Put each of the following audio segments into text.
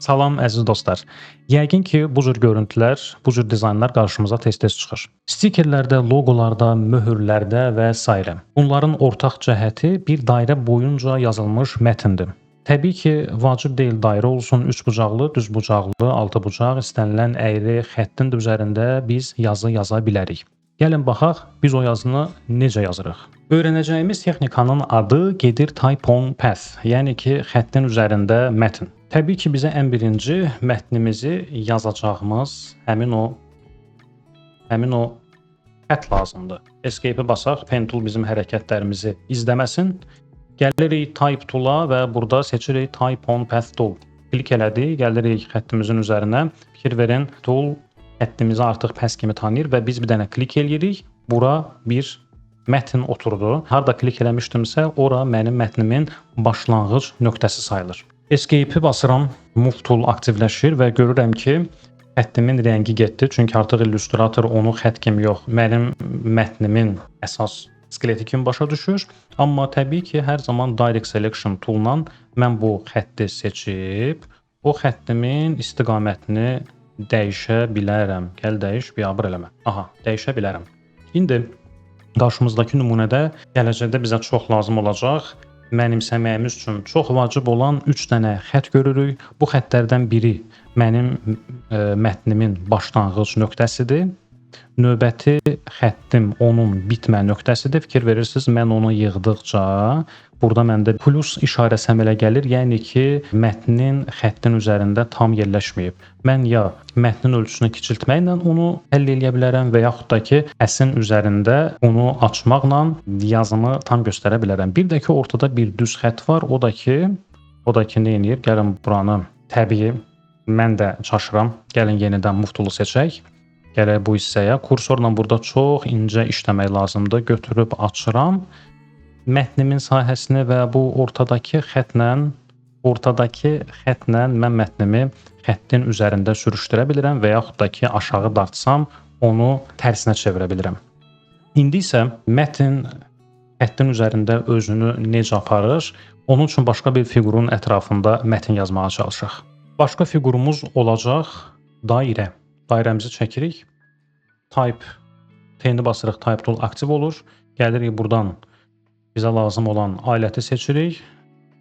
Salam əziz dostlar. Yəqin ki, bu cür görüntülər, bu cür dizaynlar qarşımıza tez-tez çıxır. Stikerlərdə, loqolarda, möhürlərdə və s. Bunların ortaq cəhəti bir dairə boyunca yazılmış mətndir. Təbii ki, vacib deyil dairə olsun, üçbucaqlı, düzbucaqlı, altıbucaq, istənilən əyri xəttin də üzərində biz yazı yaza bilərik. Gəlin baxaq, biz o yazını necə yazırıq. Öyrənəcəyimiz texnikanın adı gedir type on path, yəni ki, xəttin üzərində mətn. Təbii ki, bizə ən birinci mətnimizi yazacağımız həmin o xətt lazımdır. Escape-i basaq, pen tool bizim hərəkətlərimizi izləməsin. Gəlirik type tool-a və burada seçirik type on path tool. Klik elədik, gəlirik xəttimizin üzərinə. Fikir verin, tool xəttimizi artıq path kimi tanıyır və biz bir dənə klik eləyirik. Bura bir mətn oturdu. Harda klik eləmişdimsə, ora mənim mətnimin başlanğıc nöqtəsi sayılır. Escape-i basıram, Move tool aktivləşir və görürəm ki, xəttimin rəngi getdi. Çünki artıq Illustrator onu xətt kimi yox, mənim mətnimin əsas skeleti kimi başa düşür. Amma təbii ki, hər zaman Direct Selection tool-la mən bu xətti seçib, o xəttimin istiqamətini dəyişə bilərəm. Gəl dəyiş, biabır eləmə. Aha, dəyişə bilərəm. İndi qarşımızdakı nümunədə gələcəkdə bizə çox lazım olacaq. Mənimsəməyimiz üçün çox vacib olan 3 dənə xətt görürük. Bu xəttlərdən biri mənim mətnimin başlanğıc nöqtəsidir. Növbəti xəttim onun bitmə nöqtəsidir. Fikir verirsiniz, mən onu yığdıqca burada məndə plus işarəsi əmələ gəlir. Yəni ki, mətnin xəttin üzərində tam yerləşməyib. Mən ya mətnin ölçüsünü kiçiltməklə onu həll edə bilərəm və yaxud da ki, əsin üzərində onu açmaqla yazımı tam göstərə bilərəm. Bir də ki, ortada bir düz xətt var. O da ki, nə edir? Gəlin buranı təbii mən də çaşıram. Gəlin yenidən Move tool-u seçək. Gələk bu hissəyə. Kursorla burada çox incə işləmək lazımdır. Götürüb açıram. Mətnimin sahəsini və bu ortadakı xəttlə mən mətnimi xəttin üzərində sürüşdürə bilirəm və yaxud da ki, aşağı dartsam onu tərsinə çevirə bilirəm. İndi isə mətn xəttin üzərində özünü necə aparır? Onun üçün başqa bir fiqurun ətrafında mətn yazmağa çalışaq. Başqa fiqurumuz olacaq dairə. Dairəmizi çəkirik. Type T-ni basırıq, Type tool aktiv olur. Gəlirik buradan bizə lazım olan aləti seçirik.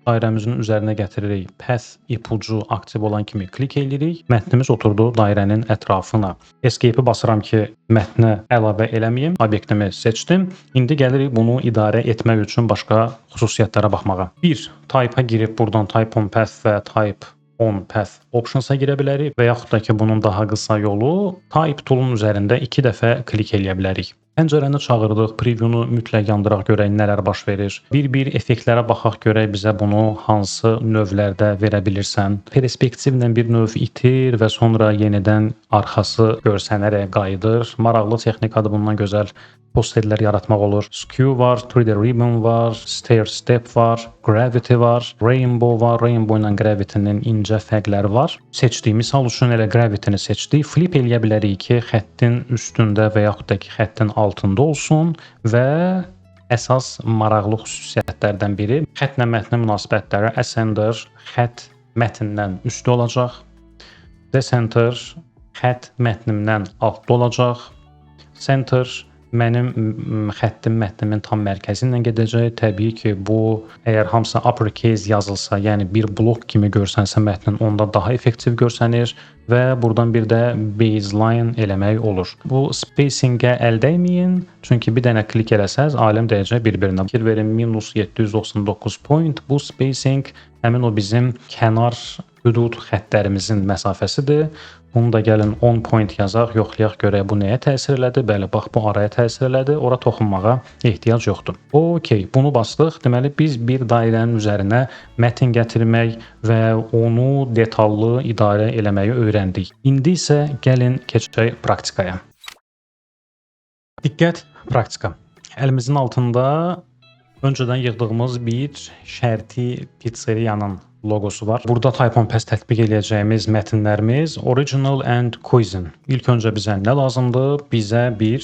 Dairəmizin üzərinə gətiririk. Path ipucu aktiv olan kimi klik eləyirik. Mətnimiz oturdu dairənin ətrafına. Escape-i basıram ki, mətnə əlavə eləməyim. Obyektimi seçdim. İndi gəlirik bunu idarə etmək üçün başqa xüsusiyyətlərə baxmağa. 1. Type-a girib buradan Type on path və Type on path options-a girə bilərik və yaxud da ki, bunun daha qısa yolu Type tool-un üzərində 2 dəfə klik eləyə bilərik. Pəncərəni çağırdıq, preview-nu mütləq yandıraq görək nələr baş verir. Bir effektlərə baxaq görək bizə bunu hansı növlərdə verə bilirsən. Perspektivlə bir növ itir və sonra yenidən arxası görsənərək qayıdır. Maraqlı texnikadır, bundan gözəl posterlər yaratmaq olur. Skew var, 3D ribbon var, stair step var, gravity var, rainbow var. Rainbow ilə gravity-nin incə fərqləri var. Seçdik. Misal üçün elə gravity-ni seçdik. Flip eləyə bilərik ki, xəttin üstündə və yaxud da ki, xəttin altında olsun və əsas maraqlı xüsusiyyətlərdən biri xəttlə mətnin münasibətləri. Ascender xətt mətndən üstdə olacaq. Descender xətt mətnimdən altda olacaq. Center mənim xəttim mətnimin tam mərkəzi ilə gedəcək. Təbii ki, bu əgər hamısı uppercase yazılsa, yəni bir blok kimi görsənsə mətnin, onda daha effektiv görsənir və buradan bir də baseline eləmək olur. Bu spacing-ə əl dəyməyin, çünki bir dənə klik eləsəz, aləm dəyəcək bir-birinə. Fikir verin, -799 point. Bu spacing həmin o bizim kənar hüdud xəttlərimizin məsafəsidir. Bunu da gəlin 10 point yazaq, yoxlayaq görək bu nəyə təsir elədi. Bəli, bax bu araya təsir elədi. Ora toxunmağa ehtiyac yoxdur. OK, bunu bastıq. Deməli biz bir dairənin üzərinə mətn gətirmək və onu detallı idarə eləməyi öyrəndik. İndi isə gəlin keçək praktikaya. Diqqət, praktika. Əlimizin altında öncədən yığdığımız bir şərti pizzeriyanın logosu var. Burada Type on path tətbiq edəcəyimiz mətnlərimiz Original and Cuisine. İlk öncə bizə nə lazımdır? Bizə bir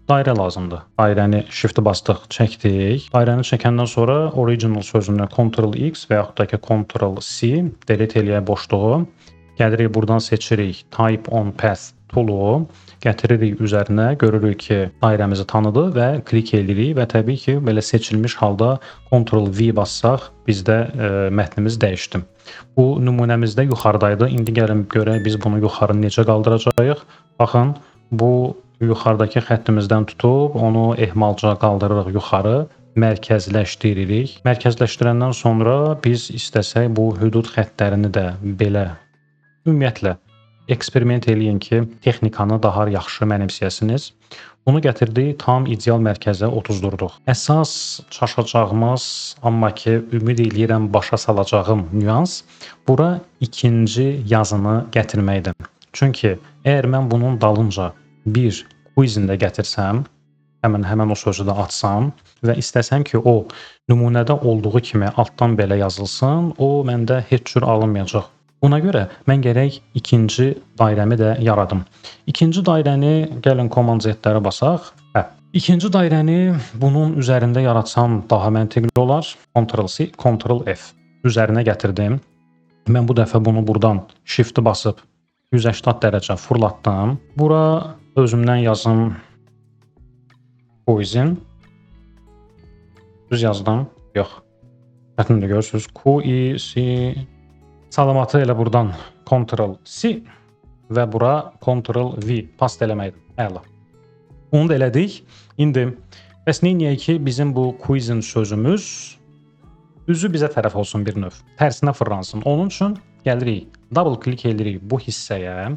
dairə lazımdır. Dairəni shift basdıq, çəkdik. Dairəni çəkəndən sonra original sözünə Ctrl-X və yaxud da ki Ctrl-C delete eləyək boşluğu. Gəlirik buradan seçirik Type on Path toolu, gətiririk üzərinə, görürük ki, dairəmizi tanıdı və klik edirik və təbii ki, belə seçilmiş halda Ctrl-V bassaq bizdə mətnimiz dəyişdi. Bu nümunəmizdə yuxarıdaydı. İndi gəlin görək biz bunu yuxarı necə qaldıracağıq. Baxın, bu yuxarıdakı xəttimizdən tutub onu ehmalca qaldırırıq yuxarı, mərkəzləşdiririk. Mərkəzləşdirəndən sonra biz istəsək bu hüdud xəttlərini də belə ümumiyyətlə eksperiment eləyin ki, texnikanı daha yaxşı mənimsəyəsiniz. Bunu gətirdik, tam ideal mərkəzə otuzdurduq. Əsas çaşacağımız, amma ki, ümid eləyirəm başa salacağım nüans bura ikinci yazını gətirməkdir. Çünki əgər mən bunun dalınca bir quizində gətirsəm, həmən o sözü də açsam və istəsəm ki, o nümunədə olduğu kimi altdan belə yazılsın, o məndə heç cür alınmayacaq. Buna görə mən gərək ikinci dairəmi də yaradım. İkinci dairəni gəlin Command Z-lərə basaq. İkinci dairəni bunun üzərində yaratsam daha məntiqli olar. Ctrl-C, Ctrl-F üzərinə gətirdim. Mən bu dəfə bunu buradan Shift basıb 180 dərəcə fırlatdım. Bura özümdən yazım Quizzin. Düz yazdım. Yox. Mətndə görürsünüz. Q-I-C salamatı elə buradan Ctrl-C və bura Ctrl-V past eləməkdir. Əla. Onu da elədik. İndi bəs neyniyək ki, bizim bu quizin sözümüz üzü bizə tərəf olsun bir növ. Tərsinə fırlansın. Onun üçün gəlirik, double klik edirik bu hissəyə,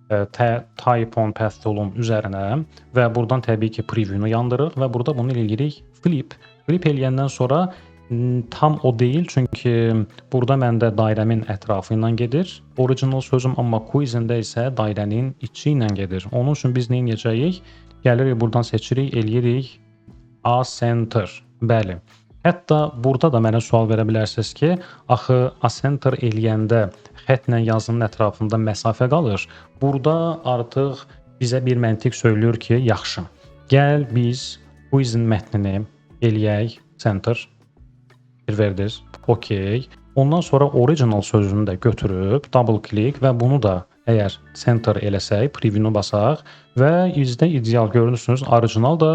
Type on Path toolun üzərinə və buradan təbii ki, preview'nu yandırırıq və burada bunu eləyirik flip. Flip eləyəndən sonra tam o deyil, çünki burada məndə dairəmin ətrafı ilə gedir. Original sözüm, amma quizində isə dairənin içi ilə gedir. Onun üçün biz nə edəcəyik? Gəlirik buradan seçirik, eləyirik A-center. Bəli. Hətta burada da mənə sual verə bilərsiniz ki, axı A-center eləyəndə xətlə yazının ətrafında məsafə qalır. Burada artıq bizə bir məntiq söylüyor ki, yaxşı. Gəl biz quizin mətnini eləyək center. Verdiniz. OK. Ondan sonra original sözünü də götürüb double click və bunu da əgər center eləsək, preview'nu basaq və izdə ideal görürsünüz. Original da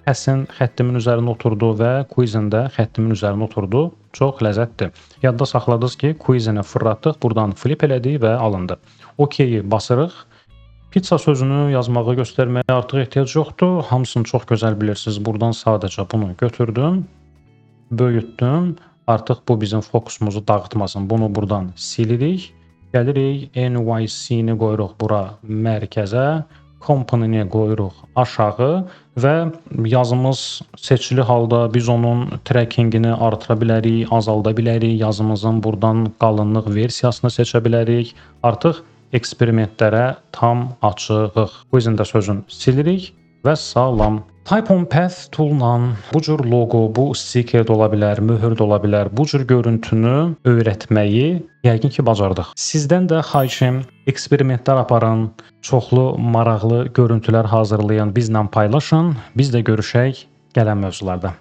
həsən xəttimin üzərinə oturdu və quizin də xəttimin üzərinə oturdu. Çox ləzzətdir. Yadda saxladınız ki, quizini fırlatdıq, buradan flip elədik və alındı. OK-yi basırıq. Pizza sözünü yazmağı göstərməyə artıq ehtiyac yoxdur. Hamısını çox gözəl bilirsiniz. Buradan sadəcə bunu götürdüm. Böyütdüm. Artıq bu bizim fokusumuzu dağıtmasın. Bunu buradan silirik. Gəlirik, NYC-ni qoyuruq bura mərkəzə, company-ni qoyuruq aşağı və yazımız seçili halda biz onun trackingini artıra bilərik, azalda bilərik. Yazımızın buradan qalınlıq versiyasını seçə bilərik. Artıq eksperimentlərə tam açığıq. Bu izin də sözün silirik və salam. Type on Path tool'la bu cür logo, bu sticker də ola bilər, möhür də ola bilər. Bu cür görüntünü öyrətməyi yəqin ki, bacardıq. Sizdən də xahişim, eksperimentlər aparın, çoxlu maraqlı görüntülər hazırlayın, bizlə paylaşın. Biz də görüşək gələn mövzularda.